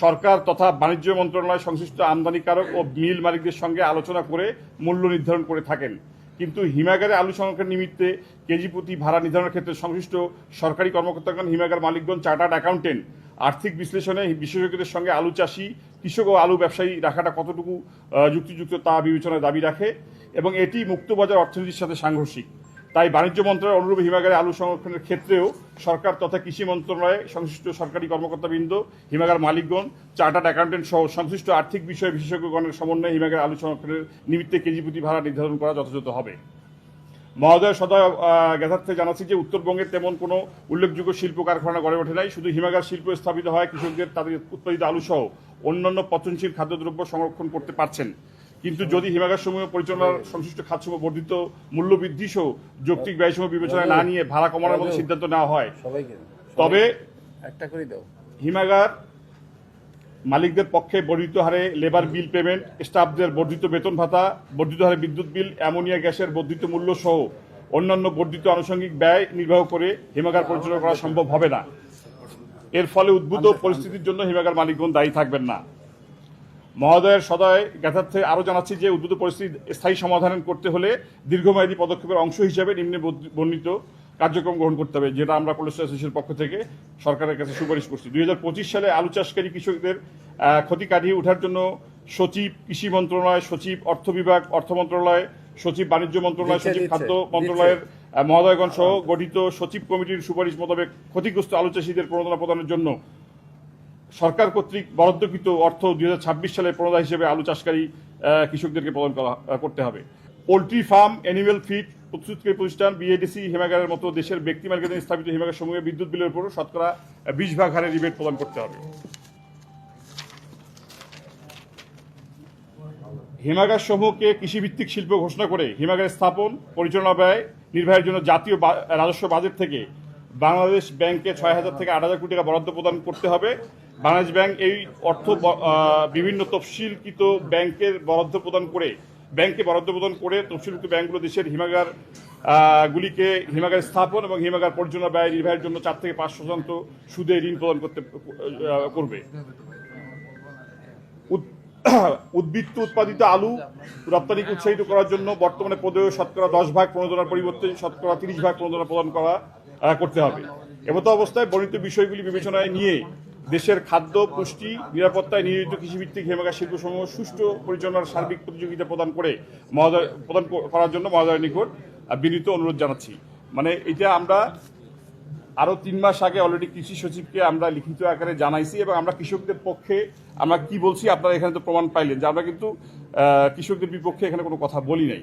সরকার তথা বাণিজ্য মন্ত্রণালয় সংশ্লিষ্ট আমদানিকারক ও মিল মালিকদের সঙ্গে আলোচনা করে মূল্য নির্ধারণ করে থাকেন। কিন্তু হিমাগারে আলু সংরক্ষণ নিমিত্তে কেজি প্রতি ভাড়া নির্ধারণের ক্ষেত্রে সংশ্লিষ্ট সরকারি কর্মকর্তাগণ, হিমাগার মালিকগণ, চার্টার্ড অ্যাকাউন্টেন্ট, আর্থিক বিশ্লেষণে বিশেষজ্ঞদের সঙ্গে আলু চাষি, কৃষক ও আলু ব্যবসায়ী রাখাটা কতটুকু যুক্তিযুক্ত তা বিবেচনায় দাবি রাখে এবং এটি মুক্তবাজার অর্থনীতির সাথে সাংঘর্ষিক। তাই বাণিজ্য মন্ত্রণালয়ের অনুরূপ হিমাগারে আলু সংরক্ষণের ক্ষেত্রেও সরকার তথা কৃষি মন্ত্রণালয়ে সংশ্লিষ্ট সরকারি কর্মকর্তাবৃন্দ, হিমাগার মালিকগণ, চার্টার্ড অ্যাকাউন্টেন্ট সহ সংশ্লিষ্ট আর্থিক বিষয়ে বিশেষজ্ঞগণের সমন্বয়ে হিমাগারে আলু সংরক্ষণের নিমিত্তে কেজি প্রতি ভাড়া নির্ধারণ করা যথাযথ হবে। মহোদয় সদয় জ্ঞাতার্থে জানাচ্ছি যে উত্তরবঙ্গের তেমন কোনো উল্লেখযোগ্য শিল্প কারখানা গড়ে ওঠে নাই। শুধু হিমাগার শিল্প স্থাপিত হয় কৃষকদের তাদের উৎপাদিত আলু সহ অন্যান্য পচনশীল খাদ্যদ্রব্য সংরক্ষণ করতে পারছেন। কিন্তু যদি হিমাগার সমূহ পরিচালনার সংশ্লিষ্ট খাতসমূহ বর্ধিত মূল্য বৃদ্ধি সহ যৌক্তিক ব্যয়সমূহ বিবেচনায় না নিয়ে ভাড়া কমানোর মতো সিদ্ধান্ত নেওয়া হয়, তবে হিমাগার মালিকদের পক্ষে বর্ধিত হারে লেবার বিল পেমেন্ট, স্টাফদের বর্ধিত বেতন ভাতা, বর্ধিত হারে বিদ্যুৎ বিল, অ্যামোনিয়া গ্যাসের বর্ধিত মূল্য সহ অন্যান্য বর্ধিত আনুষঙ্গিক ব্যয় নির্বাহ করে হিমাগার পরিচালনা করা সম্ভব হবে না। এর ফলে উদ্ভূত পরিস্থিতির জন্য হিমাগার মালিকগণ দায়ী থাকবেন না। মহোদয়ের সদয় জ্ঞাতার্থে আরও জানাচ্ছি যে উদ্ভূত পরিস্থিতি স্থায়ী সমাধান করতে হলে দীর্ঘমেয়াদী পদক্ষেপের অংশ হিসেবে নিম্নে বর্ণিত কার্যক্রম গ্রহণ করতে হবে, যেটা আমরা কোল্ড অ্যাসোসিয়েশনের পক্ষ থেকে সরকারের কাছে সুপারিশ করছি। 2025 সালে আলু চাষকারী কৃষকদের ক্ষতি কাটিয়ে ওঠার জন্য সচিব, কৃষি মন্ত্রণালয়, সচিব, অর্থ বিভাগ, অর্থ মন্ত্রণালয়, সচিব, বাণিজ্য মন্ত্রণালয়, সচিব, খাদ্য মন্ত্রণালয়ের মহোদয়গণ সহ গঠিত সচিব কমিটির সুপারিশ মোতাবেক ক্ষতিগ্রস্ত আলু চাষীদের প্রণোদনা প্রদানের জন্য সরকার কর্তৃক বরাদ্দকৃত অর্থ 2026 সালে প্রণোদনা হিসেবে আলু চাষকারী কৃষকদেরকে প্রদান করতে হবে। পোল্ট্রি ফার্ম, অ্যানিমেল ফিড প্রস্তুতকারী প্রতিষ্ঠান, বিএডিসি, হিমাগারের মতো দেশের ব্যক্তি মালিকানাধীন স্থাপিত হিমাগার সমূহে বিদ্যুৎ বিলের উপর শতকরা 20% হারে রিবেট প্রদান করতে হবে। হিমাগার সমূহকে কৃষিভিত্তিক শিল্প ঘোষণা করে হিমাগার স্থাপন, পরিচালনা ব্যয় নির্বাহের জন্য জাতীয় রাজস্ব বাজেট থেকে বাংলাদেশ ব্যাংকে 6,000 থেকে 8,000 কোটি টাকা বরাদ্দ প্রদান করতে হবে। বাংলাদেশ ব্যাংক এই অর্থ বিভিন্ন তফসিলকৃত ব্যাংকে বরাদ্দ প্রদান করে তফসিলকৃত ব্যাংকগুলো দেশের হিমাগার গুলিকে হিমাগার স্থাপন এবং হিমাগার পরিচালনা ব্যয় নির্বাহের জন্য 4 থেকে 5% সুদে ঋণ প্রদান করবে। উদ্বৃত্ত উৎপাদিত আলু রপ্তানিকে উৎসাহিত করার জন্য বর্তমানে প্রদেয় শতকরা 10% প্রণোদনার পরিবর্তে শতকরা 30% প্রণোদনা প্রদান করতে হবে। এমতো অবস্থায় বর্ণিত বিষয়গুলি বিবেচনায় নিয়ে দেশের খাদ্য, পুষ্টি, নিরাপত্তায় নিয়োজিত কৃষিভিত্তিক হিমাগার শিল্পসমূহ সুষ্ঠু পরিচালনার সার্বিক প্রতিযোগিতা প্রদান করার জন্য মহোদয়ের নিকট বিনীত অনুরোধ জানাচ্ছি। মানে এটা আমরা আরও 3 মাস আগে অলরেডি কৃষি সচিবকে আমরা লিখিত আকারে জানাইছি এবং আমরা কৃষকদের পক্ষে আমরা কি বলছি আপনারা এখানে তো প্রমাণ পাইলেন যে আমরা কিন্তু কৃষকদের বিপক্ষে এখানে কোনো কথা বলি নাই।